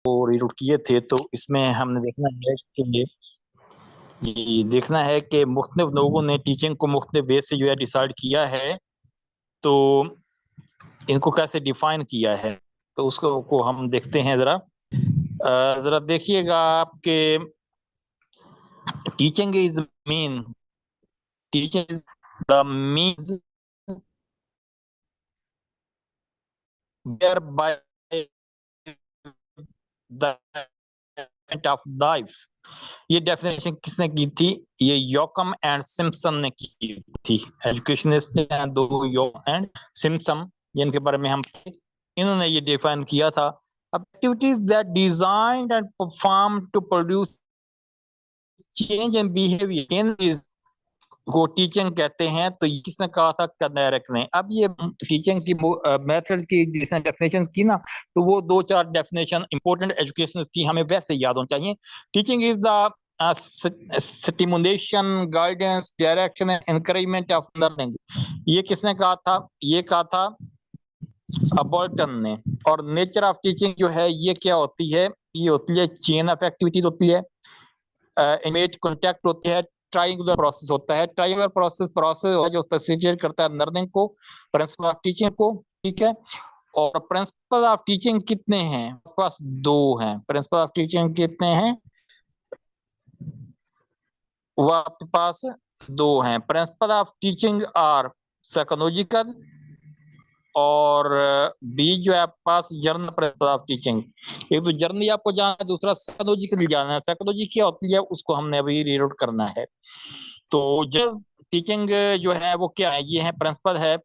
Reroute किए थे, तो इसमें हमने देखना है कि जी देखना है कि मुख्तलिफ लोगों ने टीचिंग को मुख्तलिफ वे से जो है डिसाइड किया है, तो इनको कैसे डिफाइन किया है, तो उसको को हम देखते हैं जरा। जरा देखिएगा आपके teaching is mean teaching is the means whereby the of life. ये डेफिनेशन किसने की थी? ये योकम एंड सिम्पसन ने की थी। एजुकेशनिस्ट हैं दो, योकम एंड सिम्पसन, जिनके बारे में हम इन्होंने ये डिफाइन किया था। Activities that designed and perform to produce change in behaviour इन को टीचिंग कहते हैं। तो किसने कहा था? कनेरिक ने। अब ये टीचिंग की मेथड की जिसने डेफिनेशन की ना, तो वो दो चार डेफिनेशन इंपॉर्टेंट एजुकेशन की हमें वैसे याद होनी चाहिए। Teaching is the stimulation, guidance, direction and encouragement of learning. ये किसने कहा था? ये कहा था अबॉल्टन ने। और नेचर ऑफ टीचिंग जो है ये क्या होती है? ये होती है चेन ऑफ एक्टिविटीज होती है, इमेज कॉन्टैक्ट होती है, ट्रायंगुलर प्रोसेस होता है। ट्रायंगुलर प्रोसेस जो फैसिलिटेट करता है लर्निंग को, प्रिंसिपल ऑफ टीचिंग को, ठीक है। और प्रिंसिपल ऑफ टीचिंग कितने हैं? पास दो हैं। प्रिंसिपल ऑफ टीचिंग कितने हैं? वो आपके पास दो हैं। Principle of teaching are psychological, और बी जो है आपके पास जर्नल प्रिंसिपल ऑफ टीचिंग। एक तो जर्नली आपको जाना है, दूसरा साइकोलॉजिकल जाना है। साइकोलॉजी क्या होती है उसको हमने अभी रीड करना है। तो जब टीचिंग जो है वो क्या है? ये है प्रिंसिपल है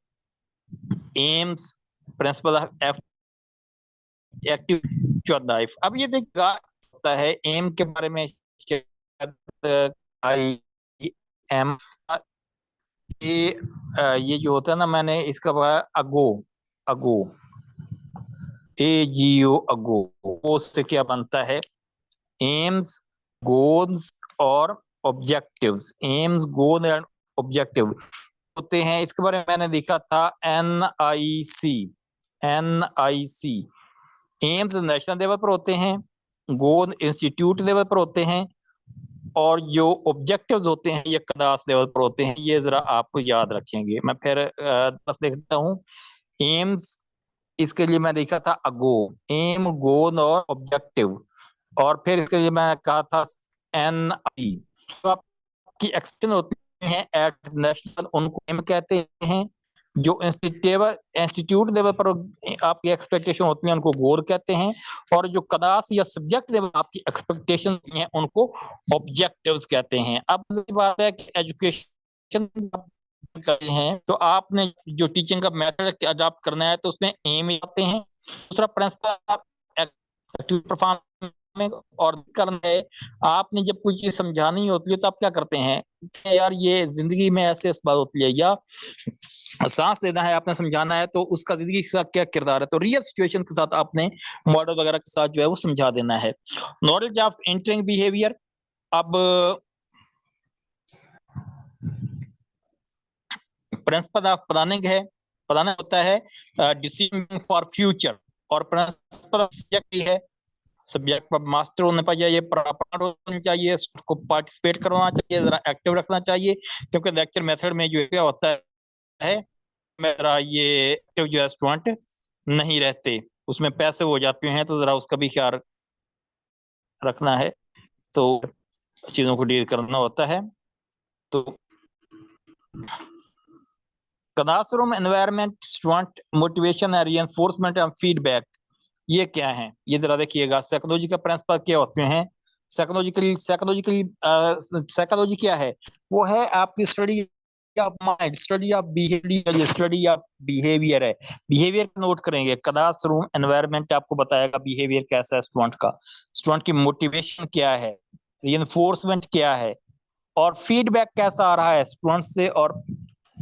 AIIMS, principle of active life. अब ये देखा होता है एम के बारे में, आई एम, ये जो होता है ना, मैंने इसका अगो, अगो, ए जी ओ, अगो से क्या बनता है? एम्स, गोल्स और objectives. AIIMS, goal and objective होते हैं। इसके बारे में मैंने लिखा था NIC। NIC AIIMS national level पर होते हैं, गोल इंस्टीट्यूट लेवल पर होते हैं, और जो ऑब्जेक्टिव्स होते हैं ये क्लास लेवल पर होते हैं। ये जरा आपको याद रखेंगे। मैं फिर बस देखता हूँ। एम्स, इसके लिए मैं लिखा था अगो, एम, गोल और ऑब्जेक्टिव। और फिर इसके लिए मैं कहा था NI। तो आपकी एक्सपेक्टेशन होती है एट नेशनल, उनको एम कहते हैं। जो इंस्टीट्यूट लेवल पर आपकी एक्सपेक्टेशन होती है उनको गोल कहते हैं। और जो क्लास या सब्जेक्ट लेवल आपकी एक्सपेक्टेशन है उनको ऑब्जेक्टिव्स कहते हैं। अब बात है कि एजुकेशन करते हैं तो आपने जो टीचिंग का मेथड अडॉप्ट करना है तो उसमें एम आते हैं। दूसरा प्रिंसिपल एक्टिव परफॉर्मिंग, और करना है आपने जब कोई चीज समझानी होती है तो आप क्या करते हैं कि यार ये जिंदगी में ऐसे बात होती है, या सांस लेना है आपने समझाना है तो उसका जिंदगी के साथ क्या किरदार है, तो रियल सिचुएशन के साथ आपने मॉडल वगैरह के साथ जो है वो समझा देना है। Knowledge of entering behaviour. अब प्रिंसिपल ऑफ प्लानिंग है, प्लानिंग होता है डिसीजन फॉर फ्यूचर। और प्रिंसिपल ऑफ सब्जेक्ट है, सब्जेक्ट पर मास्टर होने चाहिए, होना चाहिए, उसको पार्टिसिपेट करवाना चाहिए, जरा एक्टिव रखना चाहिए। क्योंकि लेक्चर मेथड में जो क्या होता है, मेरा ये एक्टिव जो है स्टूडेंट नहीं रहते, उसमें पैसे हो जाते हैं, तो जरा उसका भी ख्याल रखना है। तो चीजों को डील करना होता है। तो classroom environment, student motivation and reinforcement and feedback, ये क्या है? ये जरा देखिएगा। साइकोलॉजी का प्रिंसिपल क्या होते हैं? साइकोलॉजी क्या है? वो है आपकी study of mind, study of behaviour, study of behaviour है। बिहेवियर नोट करेंगे, क्लासरूम एनवायरनमेंट आपको बताएगा बिहेवियर कैसा है स्टूडेंट का, स्टूडेंट की मोटिवेशन क्या है, रिइंफोर्समेंट क्या है, और फीडबैक कैसा आ रहा है स्टूडेंट से और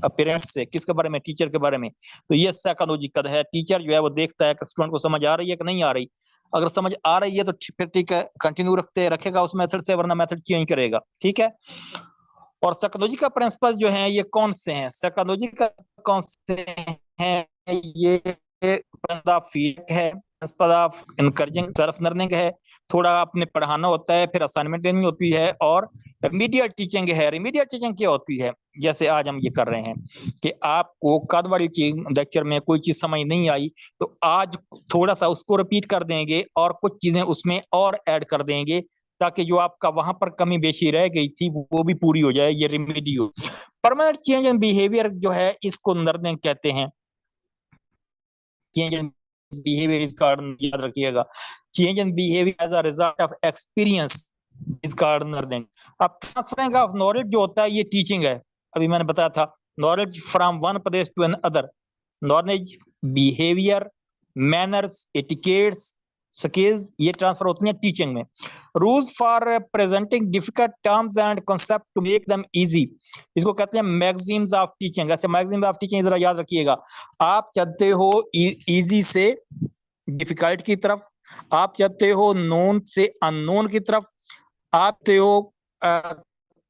पेरेंट्स से, किसके बारे में? टीचर के बारे में। तो ये साइकोलॉजिकल है। टीचर जो है वो देखता है कि स्टूडेंट को समझ आ रही है कि नहीं आ रही। अगर समझ आ रही है तो फिर ठीक है, कंटिन्यू रखेगा उस मेथड से, वरना मेथड चेंज करेगा, ठीक है। और साइकोलॉजी का प्रिंसिपल जो है ये कौन से हैं? साइकोलॉजी का कौन से हैं? ये फीडबैक है, इनकरेजिंग सेल्फ लर्निंग है, थोड़ा आपने पढ़ाना होता है, फिर असाइनमेंट देनी होती है, और रिमीडियल टीचिंग है। रिमीडियल टीचिंग क्या होती है, जैसे आज हम ये कर रहे हैं कि आपको कद वाली चीज लेक्चर में कोई चीज समझ नहीं आई, तो आज थोड़ा सा उसको रिपीट कर देंगे और कुछ चीजें उसमें और ऐड कर देंगे, ताकि जो आपका वहां पर कमी बेशी रह गई थी वो भी पूरी हो जाए। ये रिमीडियो। परमानेंट चेंज इन बिहेवियर जो है, इसको लर्निंग कहते हैं। चेंज इन बिहेवियर इसका याद रखिएगा, change in behaviour as a result of experience इसका लर्निंग। अब ट्रांसफरिंग ऑफ नॉलेज जो होता है, ये टीचिंग है। अभी मैंने बताया था, knowledge from one place to another, knowledge, behaviour, manners, etiquettes, skills, ये ट्रांसफर होती हैं टीचिंग में। Rules for presenting difficult terms and concept to make them easy, इसको कहते हैं मैगजीम्स ऑफ टीचिंग। ऐसे मैगजीम्स ऑफ टीचिंग जरा याद रखिएगा, आप चलते हो इजी से डिफिकल्ट की तरफ, आप चलते हो नोन से अननोन की तरफ, आप चलते हो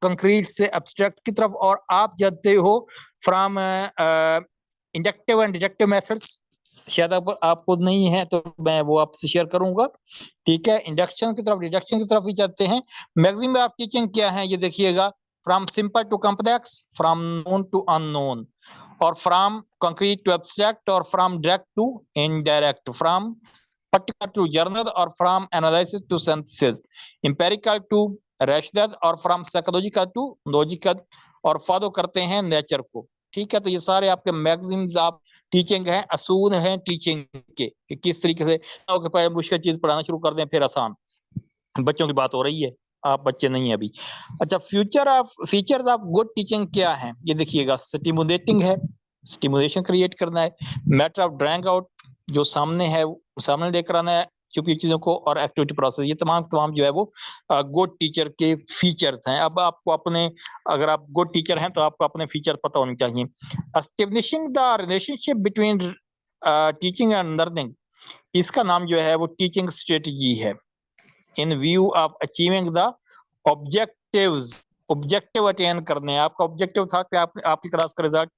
कंक्रीट से एब्स्ट्रैक्ट की तरफ, और आप जाते हो from inductive and deductive methods. शायद आपको नहीं है तो मैं वो आपसे शेयर करूंगा, ठीक है। इंडक्शन की तरफ, डिडक्शन की तरफ भी जाते हैं। मैक्सिमम ऑफ टीचिंग क्या है, ये देखिएगा, from simple to complex, from known to unknown, और फ्रॉम कंक्रीट टू एब्स्ट्रैक्ट, और from direct to indirect, from particular to journal, or from analysis to synthesis, empirical to rational, और from psychological to logical, और follow करते हैं nature को, ठीक है। तो ये सारे आपके मैक्सिम्स ऑफ टीचिंग हैं, असूल हैं टीचिंग के, कि किस तरीके से पहले मुश्किल चीज पढ़ाना शुरू कर दें, फिर आसान। बच्चों की बात हो रही है, आप बच्चे नहीं है अभी। अच्छा, फीचर्स ऑफ गुड टीचिंग क्या है, ये देखिएगा, स्टिमुलेटिंग है, स्टिमुलेशन क्रिएट करना है, मैटर ऑफ ड्राइंग आउट, जो सामने है सामने लेकर आना है छुपी चीजों को, और एक्टिविटी प्रोसेस, ये तमाम जो है वो गुड टीचर के फीचर्स हैं। अब आपको अपने, अगर आप गुड टीचर हैं तो आपको अपने फीचर पता होने चाहिए। Establishing the relationship between teaching and learning, इसका नाम जो है वो टीचिंग स्ट्रेटजी है। इन view of achieving the objectives, objective attain करने, आपका ऑब्जेक्टिव था कि आपकी क्लास का रिजल्ट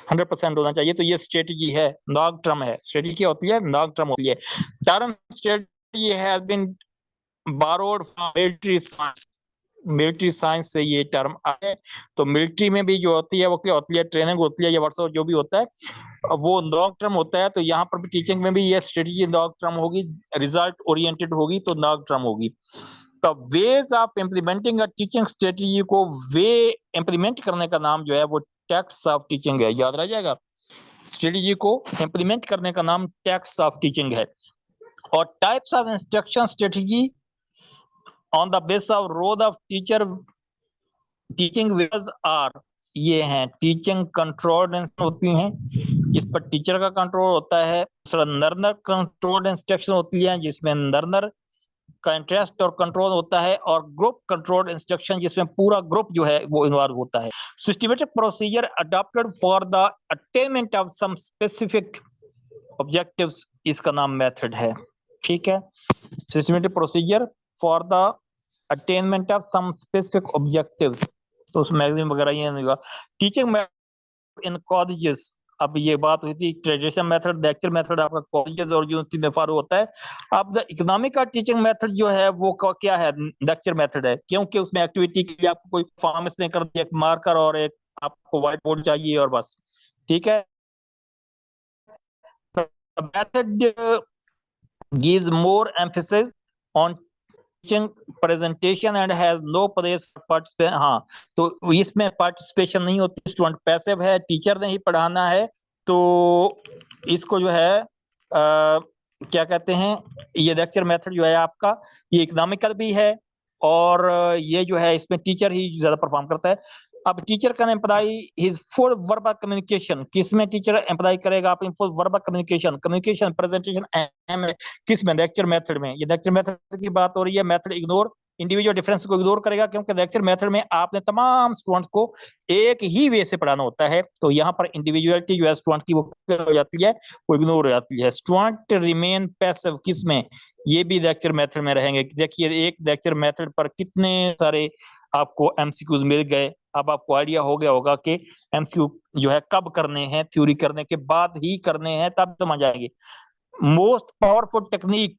100% होना चाहिए, तो ये स्ट्रेटजी है, लॉन्ग टर्म है। स्ट्रेटजी क्या होती है, लॉन्ग टर्म होती है। Term strategy has been borrowed from military science, military science से ये टर्म आए। तो मिलिट्री में भी जो होती है वो क्या होती है, ट्रेनिंग होती है, या वर्कशॉप जो भी होता है वो लॉन्ग टर्म होता है। तो यहाँ पर भी टीचिंग में भी ये स्ट्रेटजी लॉन्ग टर्म होगी, रिजल्ट ओरिएंटेड होगी, तो लॉन्ग टर्म होगी। तो ways of implementing a teaching strategy को वे इम्प्लीमेंट करने का नाम जो है वो टैक्ट्स ऑफ टीचिंग है, याद रह जाएगा। स्ट्रेटजी को इम्प्लीमेंट करने का नाम टैक्ट्स ऑफ टीचिंग है। और types of instruction strategy on the base of role of teacher, teaching ways are, ये हैं टीचिंग कंट्रोल्ड होती हैं, जिस पर टीचर का कंट्रोल होता है। लर्नर कंट्रोल्ड इंस्ट्रक्शन होती है, जिसमें लर्नर का इंटरेस्ट और कंट्रोल होता है। और ग्रुप कंट्रोल्ड इंस्ट्रक्शन, जिसमें पूरा ग्रुप जो है वो इन्वॉल्व होता है। Systematic procedure adopted for the attainment of some specific objectives, इसका नाम मेथड है, ठीक है। Systematic procedure for the attainment of some specific objectives, तो उस मैगजीन वगैरह ये नहीं होगा। टीचिंग इन कॉलेजेस, अब ये बात हुई थी ट्रेडिशनल मेथड, लेक्चर मेथड आपका कॉलेजेस और यूनिवर्सिटी में फॉलो होता है। अब द इकोनॉमिकल टीचिंग मेथड जो है वो क्या है, लेक्चर मेथड है, क्योंकि उसमें एक्टिविटी के लिए आपको कोई फॉर्मेस नहीं कर दिया, एक मार्कर और एक आपको व्हाइट बोर्ड चाहिए और बस, ठीक है। Method gives more emphasis on teaching presentation and has no place for participation। हाँ, तो इसमें पार्टिसिपेशन नहीं होती, स्टूडेंट पैसिव है, टीचर ने ही पढ़ाना है। तो इसको जो है क्या कहते हैं, ये लेक्चर मेथड जो है आपका, ये इकोनॉमिकल भी है, और ये जो है इसमें टीचर ही ज्यादा परफॉर्म करता है। अब teacher can employ his full verbal communication, किसमें टीचर एम्प्लॉय करेगा आप full verbal communication, communication presentation एम है, किसमें, लेक्चर मेथड में। ये लेक्चर मेथड की बात हो रही है। मेथड इग्नोर इंडिविजुअल डिफरेंस को इग्नोर करेगा, क्योंकि लेक्चर मेथड में आपने तमाम स्टूडेंट को एक ही वे से पढ़ाना होता है, तो यहाँ पर इंडिविजुअलिटी जो है स्टूडेंट की वो हो जाती है, वो इग्नोर हो जाती है। स्टूडेंट रिमेन पैसिव, किसमें, ये भी लेक्चर मेथड में रहेंगे। देखिए एक लेक्चर मेथड पर कितने सारे आपको एमसीक्यूज मिल गए, अब आपको आइडिया हो गया होगा कि एमसीक्यू जो है कब करने हैं, थ्योरी करने के बाद ही करने हैं, तब समझ आएंगे। Most powerful technique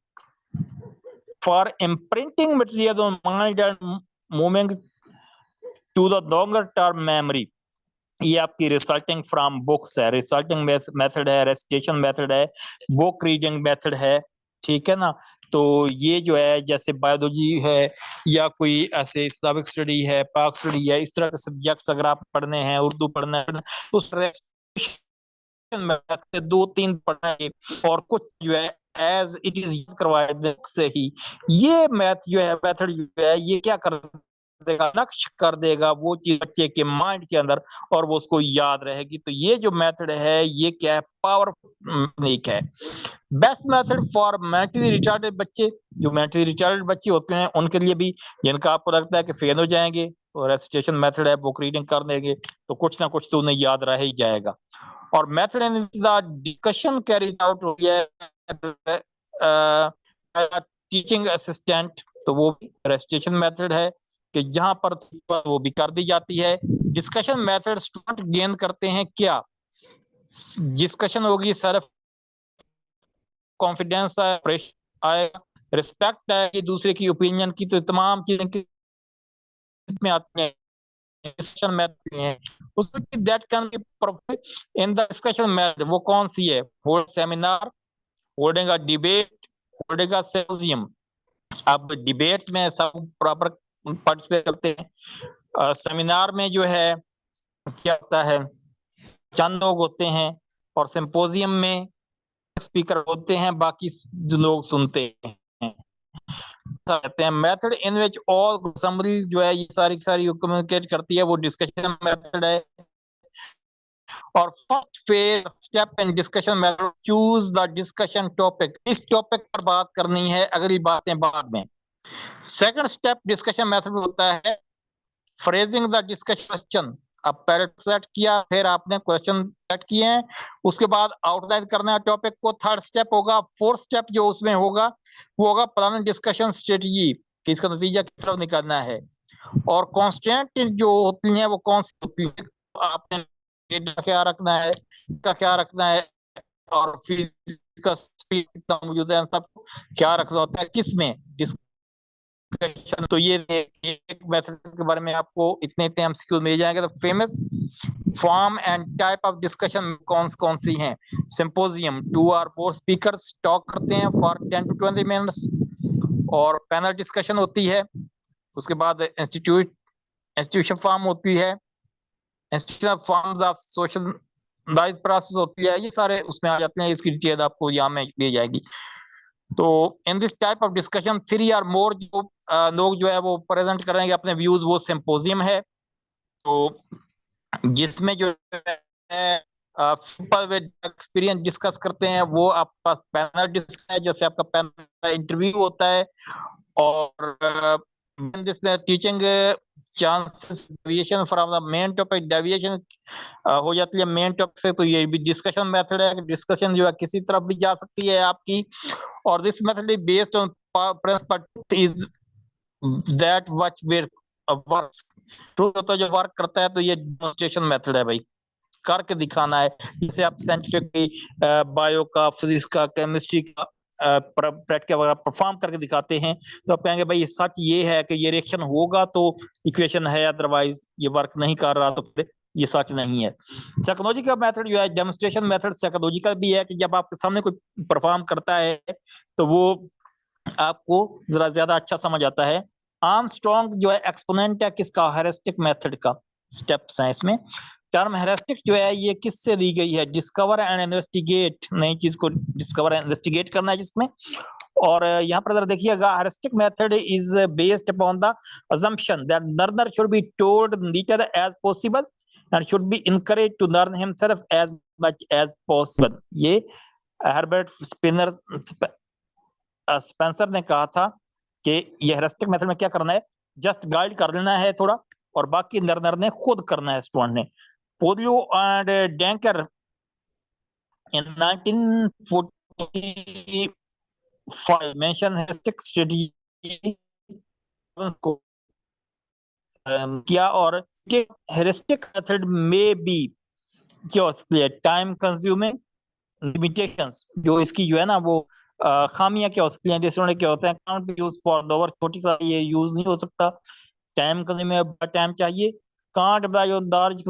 for imprinting material on mind and moving to the longer term memory, ये आपकी रिजल्टिंग फ्रॉम बुक्स है, रिजल्टिंग मेथड है, रेसिटेशन मेथड है, बुक रीडिंग मेथड है, ठीक है ना। तो ये जो है जैसे बायोलॉजी है या कोई ऐसे इस्लामिक स्टडी है, पाक स्टडी है, इस तरह के सब्जेक्ट्स अगर आप पढ़ने हैं, उर्दू पढ़ना है, तो उस मेथड 2-3 पढ़ाए और कुछ जो है एज इट इज करवाए से ही ये मैथ जो है मेथड जो है ये क्या कर देगा, नक्श कर देगा वो चीज बच्चे के माइंड के अंदर और वो उसको याद रहेगी। तो ये जो मेथड है ये क्या है, पावरफुल टेक्निक है। Best method for mentally retarded बच्चे, जो मेंटली रिटार्डेड बच्चे होते हैं उनके लिए भी, जिनका आपको लगता है कि फेल हो जाएंगे और रेसिटेशन मेथड है, बुक रीडिंग कर देंगे तो कुछ ना कुछ तो उन्हें याद रह ही जाएगा। और method in the discussion carried out हो गया टीचिंग असिस्टेंट, तो वो रेसिटेशन मेथड है कि जहां पर वो भी कर दी जाती है। डिस्कशन मेथड स्टूडेंट गेन करते हैं क्या, डिस्कशन होगी, सेल्फ कॉन्फिडेंस आएगा, रिस्पेक्ट आएगी दूसरे की ओपिनियन की, तो तमाम चीजें किसमें आती हैं, डिस्कशन मेथड है। उसमें that can be perform in the discussion method, वो कौन सी है, hold seminar, holding a debate, holding a symposium. अब डिबेट में सब प्रॉपर पार्टिसिपेट करते हैं, सेमिनार में जो है क्या होता है, चंद लोग होते हैं, और सिंपोजियम में स्पीकर होते हैं, बाकी जो लोग सुनते हैं। कहते हैं method in which all assembly जो है ये सारी सारी कम्युनिकेट करती है, वो डिस्कशन मेथड है। और first phase step in discussion method, choose the discussion topic, इस टॉपिक पर बात करनी है, अगली बातें बाद में। सेकंड स्टेप डिस्कशन मेथड होता है फ्रेजिंग द डिस्कशन, अब पहले सेट किया, फिर आपने क्वेश्चन सेट किए हैं, उसके बाद आउटलाइन करना है टॉपिक को, थर्ड स्टेप होगा। फोर्थ स्टेप जो उसमें होगा वो होगा प्लान डिस्कशन स्ट्रेटजी, कि इसका नतीजा किस तरफ निकालना है। और कॉन्स्टेंट जो होती हैं वो कौन सी होती है, आपने क्या रखना है, का क्या रखना है, और फिजिकल स्पीड कितना मौजूद है, सब क्या रखना होता है किस में डिस्कशन। तो ये एक मेथड के बारे में आपको इतने इतने एमसीक्यू मिल जाएंगे। तो famous form and type of discussion कौन सी हैं, सिंपोजियम, 2 और 4 स्पीकर्स टॉक करते हैं फॉर 10 to 20 मिनट्स, और पैनल डिस्कशन होती है। उसके बाद इंस्टीट्यूशन फॉर्म होती है, institution forms of socialise process होती है, ये सारे उसमें आ जाते हैं, इसकी डिटेल आपको यहाँ में दी जाएगी। तो in this type of discussion 3 और मोर जो लोग जो है वो प्रेजेंट करेंगे अपने व्यूज, वो सिंपोजियम है। तो जिसमें जो है पीपल विद एक्सपीरियंस डिस्कस करते हैं, वो आपका पैनल डिस्कशन है, जैसे आपका पैनल इंटरव्यू होता है। और जिसमें teaching chances deviation from the main topic, deviation हो जाती है मेन टॉपिक से, तो ये भी डिस्कशन मेथड है, डिस्कशन जो है किसी तरफ भी जा सकती है आपकी। और this method is based on principle is that which where works, truth होता है जो वर्क करता है, तो ये डेमोंस्ट्रेशन मेथड है भाई, करके दिखाना है। जैसे आप साइंटिफिक बायो का, फिजिक्स का, केमिस्ट्री का प्रैक्टिकल वगैरह परफॉर्म करके दिखाते हैं, तो आप कहेंगे भाई ये सच ये है कि ये रिएक्शन होगा तो इक्वेशन है, अदरवाइज ये वर्क नहीं कर रहा तो ये सच नहीं है। साइकोलॉजिकल मेथड जो है, डेमोंस्ट्रेशन मेथड साइकोलॉजिकल भी है, कि जब आपके सामने कोई परफॉर्म करता है तो वो आपको जरा ज्यादा अच्छा समझ आता है। आर्मस्ट्रॉन्ग जो है एक्सपोनेंट है किसका, हेरिस्टिक मेथड का, स्टेप्स हैं इसमें। टर्म हेरिस्टिक जो है ये किससे दी गई है, डिस्कवर एंड इन्वेस्टिगेट, नई चीज को डिस्कवर एंड इन्वेस्टिगेट करना है जिसमें। और यहाँ पर अगर देखिएगा, heuristic method is based upon the assumption that learner should be told neater as possible and should be encouraged to learn himself as much as possible। ये हर्बर्ट स्पेंसर ने कहा था कि ये हेरिस्टिक मेथड में क्या करना है, जस्ट गाइड कर देना है थोड़ा, और बाकी लर्नर ने खुद करना है, स्टूडेंट ने। Polya and Duncker in 1945 mention heuristic strategy को किया, और हेरिस्टिक मेथड में बी क्या होती है, टाइम कंज्यूमिंग, लिमिटेशंस जो इसकी जो है ना वो खामियां क्या हो सकती हैं, डिसऑर्डर क्या होते हैं, can't be use for lower, छोटी क्लास ये यूज नहीं हो सकता, टाइम कंज्यूमिंग टाइम चाहिए, कांट बाय ऑन लार्ज